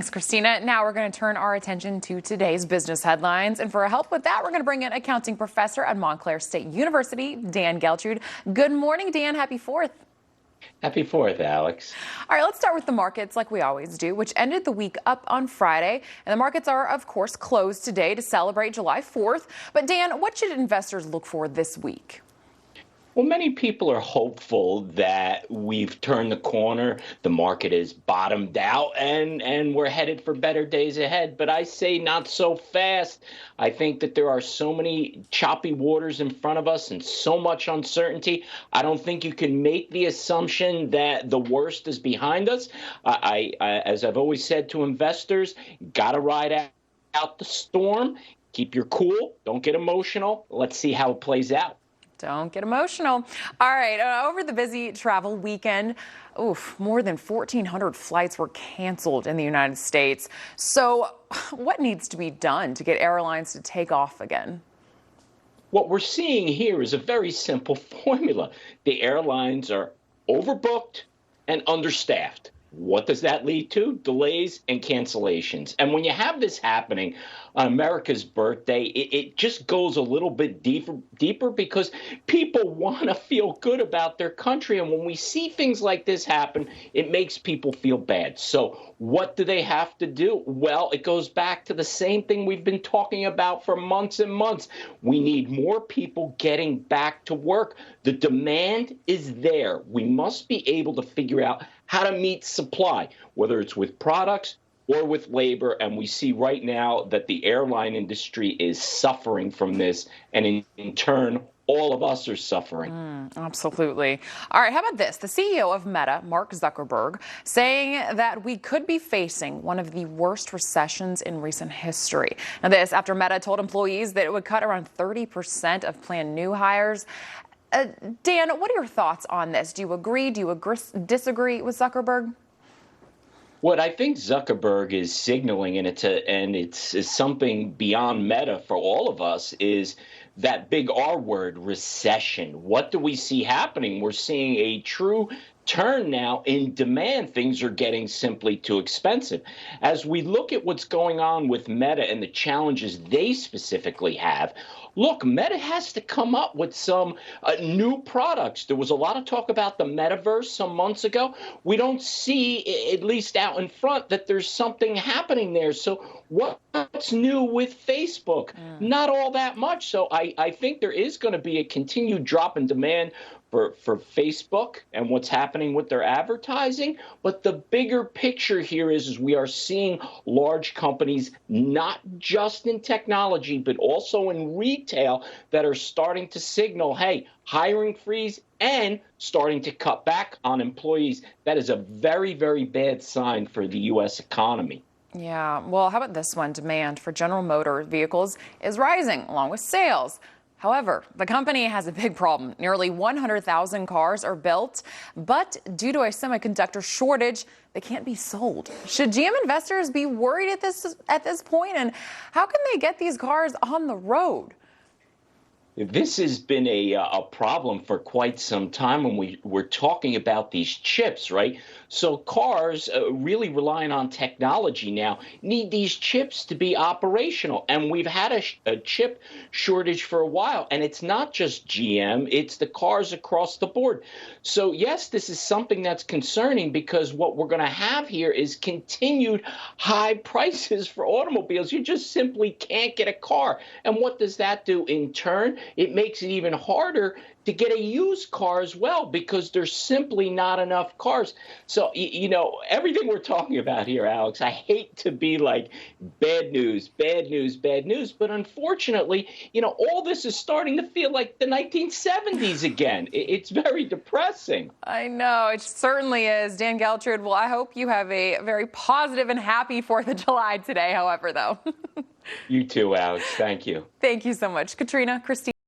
Thanks, Christina. Now we're going to turn our attention to today's business headlines. And for help with that, we're going to bring in accounting professor at Montclair State University, Dan Geltrude. Good morning, Dan. Happy 4th. Happy 4th, Alex. All right, let's start with the markets like we always do, which ended the week up on Friday. And the markets are, of course, closed today to celebrate July 4th. But Dan, what should investors look for this week? Well, many people are hopeful that we've turned the corner, the market is bottomed out, and we're headed for better days ahead. But I say not so fast. I think that there are so many choppy waters in front of us and so much uncertainty. I don't think you can make the assumption that the worst is behind us. As I've always said to investors, got to ride out the storm. Keep your cool. Don't get emotional. Let's see how it plays out. Don't get emotional. All right, over the busy travel weekend, more than 1,400 flights were canceled in the United States. So what needs to be done to get airlines to take off again? What we're seeing here is a very simple formula. The airlines are overbooked and understaffed. What does that lead to? Delays and cancellations. And when you have this happening on America's birthday, it just goes a little bit deeper because people want to feel good about their country. And when we see things like this happen, it makes people feel bad. So what do they have to do? Well, it goes back to the same thing we've been talking about for months and months. We need more people getting back to work. The demand is there. We must be able to figure out how to meet supply, whether it's with products or with labor. And we see right now that the airline industry is suffering from this. And in turn, all of us are suffering. Absolutely. All right. How about this? The CEO of Meta, Mark Zuckerberg, saying that we could be facing one of the worst recessions in recent history. Now, this after Meta told employees that it would cut around 30% of planned new hires. Dan, what are your thoughts on this? Do you agree? Do you disagree with Zuckerberg? What I think Zuckerberg is signaling, and it's something beyond Meta for all of us, is that big R word, recession. What do we see happening? We're seeing a true turn now in demand. Things are getting simply too expensive. As we look at what's going on with Meta and the challenges they specifically have, look, Meta has to come up with some new products. There was a lot of talk about the metaverse some months ago. We don't see, at least out in front, that there's something happening there. So what's new with Facebook? Not all that much. So I think there is going to be a continued drop in demand for Facebook and what's happening with their advertising. But the bigger picture here is we are seeing large companies, not just in technology, but also in retail, that are starting to signal, hey, hiring freeze and starting to cut back on employees. That is a very, very bad sign for the U.S. economy. Yeah, well, how about this one? Demand for General Motors vehicles is rising along with sales. However, the company has a big problem. Nearly 100,000 cars are built, but due to a semiconductor shortage, they can't be sold. Should GM investors be worried at this point? And how can they get these cars on the road? This has been a problem for quite some time when we're talking about these chips, right? So cars really relying on technology now need these chips to be operational. And we've had a chip shortage for a while. And it's not just GM, it's the cars across the board. So yes, this is something that's concerning because what we're going to have here is continued high prices for automobiles. You just simply can't get a car. And what does that do in turn? It makes it even harder to get a used car as well because there's simply not enough cars. So, everything we're talking about here, Alex, I hate to be like bad news, bad news, bad news. But unfortunately, all this is starting to feel like the 1970s again. It's very depressing. I know, it certainly is. Dan Geltrude, well, I hope you have a very positive and happy 4th of July today, however, though. You too, Alex. Thank you. Thank you so much. Katrina, Christine.